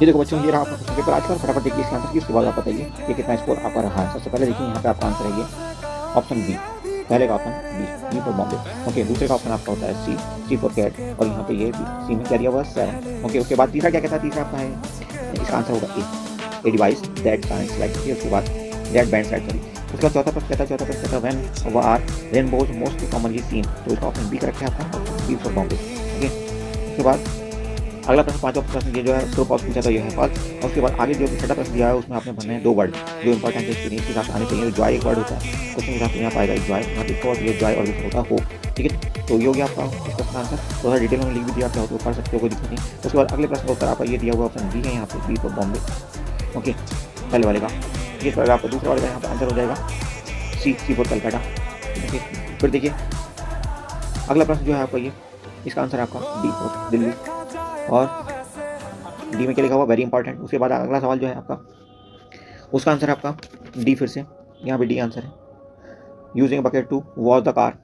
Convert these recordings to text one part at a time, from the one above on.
ये देखो बच्चों, ये रहा आपका क्वेश्चन पेपर आज का। फटाफट देखिए इसका आंसर की, उसके बाद आप बताइए कि कितना स्कोर आपका रहा है। सबसे पहले देखिए यहाँ पे आपका आंसर है ये ऑप्शन बी। पहले का option B for Bombay. Okay, दूसरे का ऑप्शन आपका होता है सी फॉर कैट, और यहाँ पे ये सी में क्या दिया हुआ है 7। ओके, उसके बाद तीसरा क्या कहता है, तीसरा आपका है, इसका आंसर होगा a device that bands light. उसके बाद दैट बैंड्स लाइट, सॉरी। उसका चौथा प्रश्न कहता है, चौथा प्रश्न कहता है when are rainbows most commonly seen. तो इसका ऑप्शन बी करेक्ट है आपका, बी फॉर बॉम्बे। ओके, उसके बाद अगला प्रश्न, पांचवा प्रश्न ये जो है ट्रू फॉल्स पूछा, तो ये है फॉल्स। और उसके बाद आगे जो छठा प्रश्न दिया है उसमें आपने भरने हैं 2 वर्ड जो इंपॉर्टेंट है, इसके हिसाब से आने चाहिए। जॉय एक वर्ड होता है, क्वेश्चन के हिसाब से यहाँ पाएगा जॉय, यहाँ पे और ये जॉय, और दूसरा होता है होप। ठीक है, तो ये हो गया आपका इस प्रश्न का आंसर। थोड़ा डिटेल में लिख भी दिया, क्या हो तो पढ़ सकते हो, कोई दिक्कत नहीं। उसके बाद अगले प्रश्न का उत्तर आपका ये दिया हुआ ऑप्शन बी है, यहाँ पे बी फॉर बॉम्बे। ओके, पहले वाले का ये सवाल आपका, दूसरा वाले का यहाँ पर आंसर हो जाएगा सी फॉर कलकत्ता। देखिए, फिर देखिए अगला प्रश्न जो है आपका ये, इसका आंसर आपका डी फॉर दिल्ली, और डी में क्या लिखा हुआ वेरी इंपॉर्टेंट। उसके बाद अगला सवाल जो है आपका, उसका आंसर आपका डी, फिर से यहाँ पे डी आंसर है। Using bucket to wash the car.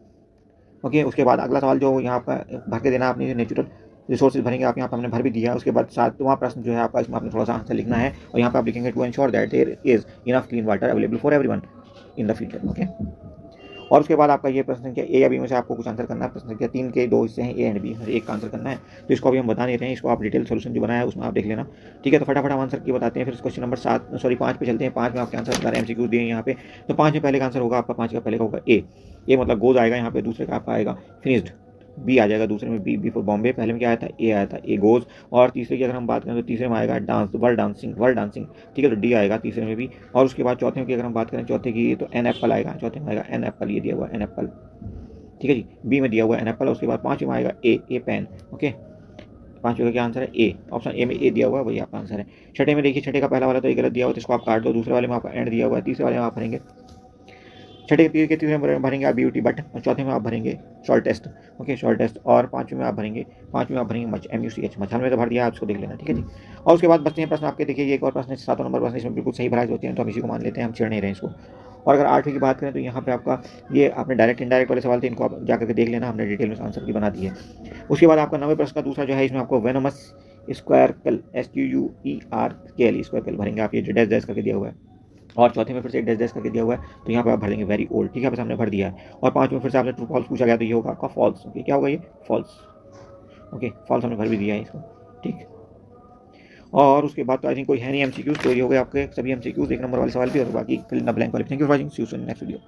Okay, उसके बाद अगला सवाल जो यहाँ आपका भर के देना, आपने नेचुरल रिसोर्सेज भरेंगे आप, यहाँ पर हमने भर भी दिया है। उसके बाद सातवां प्रश्न जो है आपका, इसमें आपने थोड़ा सा आंसर लिखना है, और यहाँ पे आप लिखेंगे to ensure that there is enough clean water available for everyone in the future. Okay, और उसके बाद आपका ये प्रश्न संख्या ए या बी में से आपको कुछ आंसर करना है। प्रश्न संख्या 3 के 2 हिस्से हैं, ए एंड बी, हर एक का आंसर करना है। तो इसको अभी हम बता नहीं रहे हैं, इसको आप डिटेल सोल्यूशन जो बनाया है उसमें आप देख लेना। ठीक है, तो फटाफट हम आंसर की बताते हैं। फिर क्वेश्चन नंबर 5 पे चलते हैं। 5 में आपके आंसर सारे एमसीक्यू दिए हैं यहाँ पे। तो 5 में पहले का आंसर होगा आपका, 5 का पहले का होगा ए मतलब गोज आएगा यहाँ पे। दूसरे का आपका आएगा फिनिश्ड, बी आ जाएगा दूसरे में, बी फॉर बॉम्बे। पहले में क्या आया था, ए आया था, ए गोज। और तीसरे की अगर हम बात करें तो तीसरे में आएगा डांस, वर्ल्ड डांसिंग। ठीक है, तो डी आएगा तीसरे में भी। और उसके बाद चौथे की अगर हम बात करें, चौथे की तो एन एप्पल आएगा, चौथे में आएगा एन एप्पल, ये दिया हुआ एन एप्पल। ठीक है जी, बी में दिया हुआ है एन एप्पल। उसके बाद 5वें में आएगा ए पेन। ओके, 5वें का क्या आंसर है ए, ऑप्शन ए में ए दिया हुआ है, वही आपका आंसर है। छठे में देखिए, छठे का पहला वाला तो ये गलत दिया हुआ है, इसको आप काट दो। दूसरे वाले में आपका एंड दिया हुआ है, तीसरे वाले में आप भरेंगे छठे के तीसरे में भरेंगे आप ब्यूटी बट, और चौथे में आप भरेंगे short test. Okay, short test. और पांचवें में आप भरेंगे मच, MUCH मच। में तो भर दिया, आप उसको देख लेना। ठीक है जी, और उसके बाद बचते हैं प्रश्न आपके। देखिए, एक और प्रश्न 7 नंबर प्रश्न, इसमें बिल्कुल सही भराई होती है, तो हम इसी को मान लेते हैं, हम छेड़ नहीं रहे इसको। और अगर 8वीं की बात करें तो यहाँ पे आपका ये आपने डायरेक्ट इनडायरेक्ट वाले सवाल थे, इनको आप जाकर के देख लेना, हमने डिटेल में आंसर की बना दी है। उसके बाद आपका 9वें प्रश्न का दूसरा जो है, इसमें आपको वेनोमस स्क्वायरकल SQUERKL स्क्वायरकल भरेंगे आप, ये डैश डैश करके दिया हुआ है। और चौथे में फिर से एक डैश डैश करके दिया हुआ है, तो यहाँ पे आप भर देंगे वेरी ओल्ड। ठीक है, बस हमने भर दिया है। और 5 में फिर से आपने ट्रू फॉल्स पूछा गया, तो ये होगा आपका फॉल्स। ओके, क्या होगा ये, फॉल्स। ओके, फॉल्स हमने भर भी दिया है इसको। ठीक, और उसके बाद तो आई थिंक कोई है नहीं एमसीक्यूज, तो ये हो गए आपके सभी एमसीक्यूज, 1 नंबर वाले सवाल भी, और बाकी फिल इन द ब्लैंक वाले। Thank you for watching, see you soon next video.